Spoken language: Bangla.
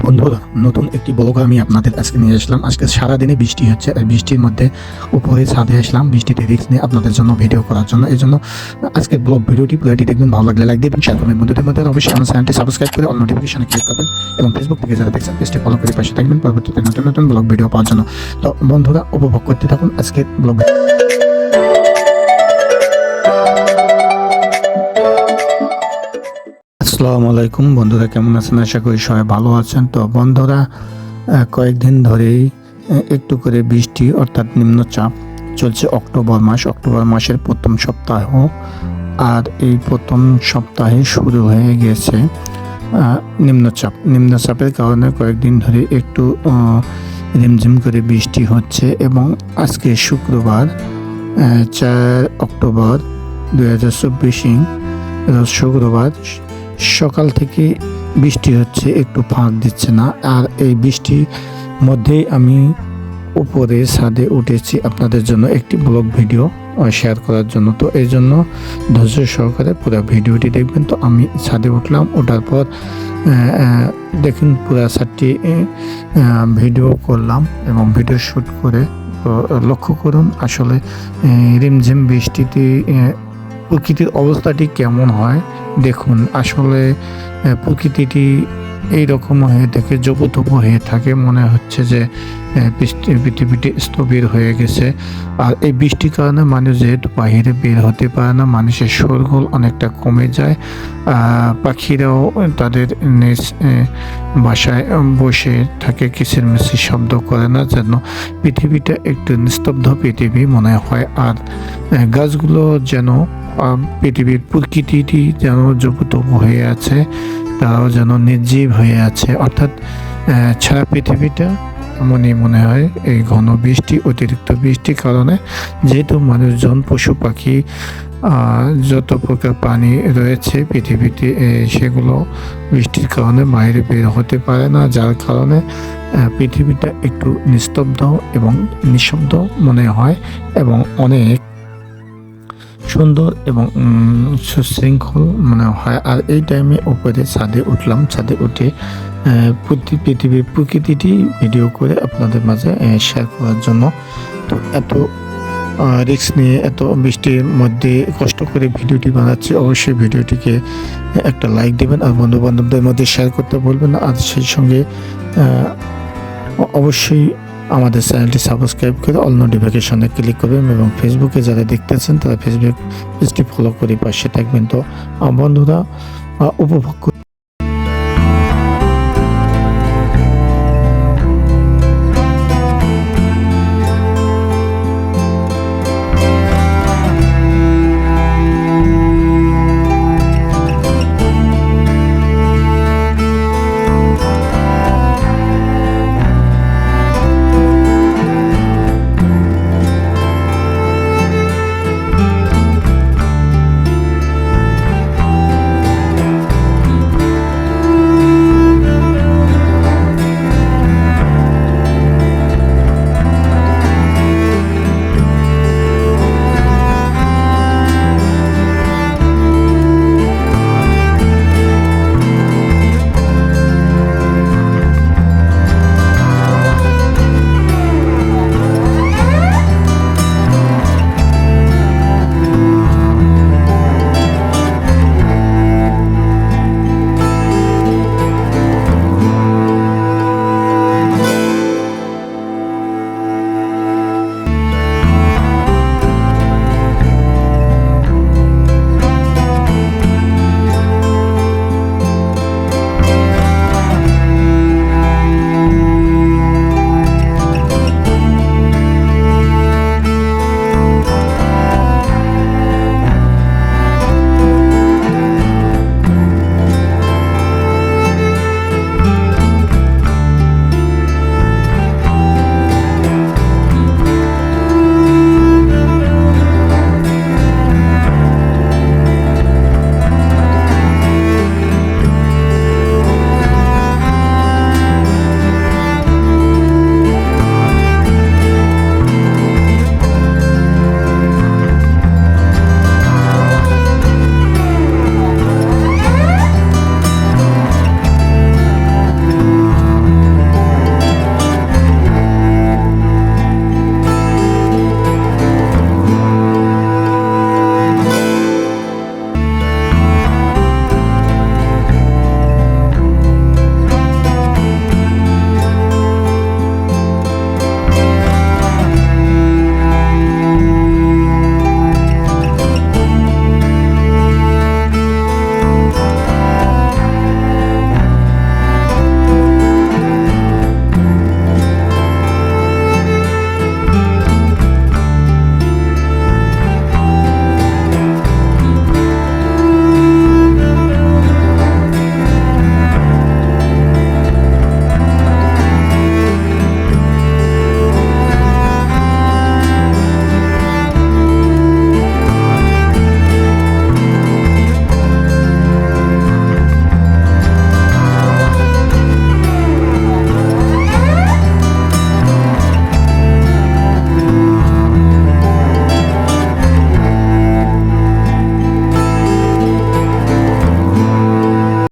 বন্ধুরা, নতুন একটি ব্লগ আমি আপনাদের আজকে নিয়ে আসলাম। আজকে সারাদিনে বৃষ্টি হচ্ছে, আর বৃষ্টির মধ্যে উপরে ছাদে আসলাম বৃষ্টিতে রিস্ক নিয়ে আপনাদের জন্য ভিডিও করার জন্য। এই জন্য আজকে ব্লগ ভিডিওটি পুরোটি দেখবেন, ভালো লাগলে লাইক দেবেন, শেয়ার করবেন বন্ধুদের মধ্যে। অবশ্যই আমার চ্যানেলটি সাবস্ক্রাইব করে অল নোটিফিকেশনে ক্লিক করবেন এবং ফেসবুক থেকে যারা দেখছেন পেজটি ফলো করে পাশে থাকবেন পরবর্তীতে নতুন নতুন ব্লগ ভিডিও পাওয়ার জন্য। তো বন্ধুরা, উপভোগ করতে থাকুন আজকে ব্লগ। আসসালামু আলাইকুম বন্ধুরা, কেমন আছেন? আশা করি সবাই ভালো আছেন। তো বন্ধুরা, কয়েকদিন ধরেই একটু করে বৃষ্টি অর্থাৎ নিম্নচাপ চলছে। অক্টোবর মাসের প্রথম সপ্তাহ, আর এই প্রথম সপ্তাহে শুরু হয়ে গেছে নিম্নচাপের কারণে কয়েকদিন ধরে একটু রিমঝিম করে বৃষ্টি হচ্ছে। এবং আজকে শুক্রবার 4 অক্টোবর 2024 শুক্রবার সকাল থেকে বৃষ্টি হচ্ছে, একটু ফাঁক দিচ্ছে না। আর এই বৃষ্টির মধ্যেই আমি উপরে ছাদে উঠেছি আপনাদের জন্য একটি ব্লগ ভিডিও শেয়ার করার জন্য। তো এই জন্য ধৈর্য সহকারে পুরো ভিডিওটি দেখবেন। তো আমি ছাদে উঠলাম, ওঠার পর দেখুন পুরো ছাদটি ভিডিও করলাম এবং ভিডিও শ্যুট করে। তো লক্ষ্য করুন আসলে রিমঝিম বৃষ্টিতে প্রকৃতির অবস্থাটি কেমন হয় দেখুন। আসলে প্রকৃতিটি এইরকম হয়ে থাকে, জবুথবু হয়ে থাকে, মনে হচ্ছে যে পৃথিবীটি স্থবির হয়ে গেছে। আর এই বৃষ্টির কারণে মানুষ যেহেতু বাহিরে বের হতে পারে না, মানুষের শোরগোল অনেকটা কমে যায়। পাখিরাও তাদের নিজ বাসায় বসে থাকে, কিচিরমিচির শব্দ করে না, যেন পৃথিবীটা একটু নিস্তব্ধ পৃথিবী মনে হয়। আর গাছগুলো যেন পৃথিবীর প্রকৃতিটি যেন জবুথবু হয়ে আছে, তারাও যেন নির্জীব হয়ে আছে। অর্থাৎ সারা পৃথিবীটা এমনই মনে হয় এই ঘন বৃষ্টি, অতিরিক্ত বৃষ্টির কারণে। যেহেতু মানুষজন, পশু পাখি, যত প্রকার প্রাণী রয়েছে পৃথিবীতে, সেগুলো বৃষ্টির কারণে বাইরে বের হতে পারে না, যার কারণে পৃথিবীটা একটু নিস্তব্ধ এবং নিঃশব্দ মনে হয় এবং অনেক সুন্দর এবং সুশৃঙ্খল মনে হয়। আর এই টাইমে উপরে ছাদে উঠলাম, ছাদে উঠে পৃথিবীর প্রকৃতিটি ভিডিও করে আপনাদের মাঝে শেয়ার করার জন্য। তো এত রিস্ক নিয়ে এত বৃষ্টির মধ্যে কষ্ট করে ভিডিওটি বানাচ্ছি। অবশ্যই ভিডিওটিকে একটা লাইক দেবেন আর বন্ধু বান্ধবদের মধ্যে শেয়ার করতে বলবেন। আর সেই সঙ্গে অবশ্যই আমাদের চ্যানেলটি সাবস্ক্রাইব করে অল নোটিফিকেশনে ক্লিক করবেন এবং ফেসবুকে যারা দেখতেছেন তারা ফেসবুক পেজটি ফলো করে পাশে থাকবেন। তো বন্ধুরা, উপভোগ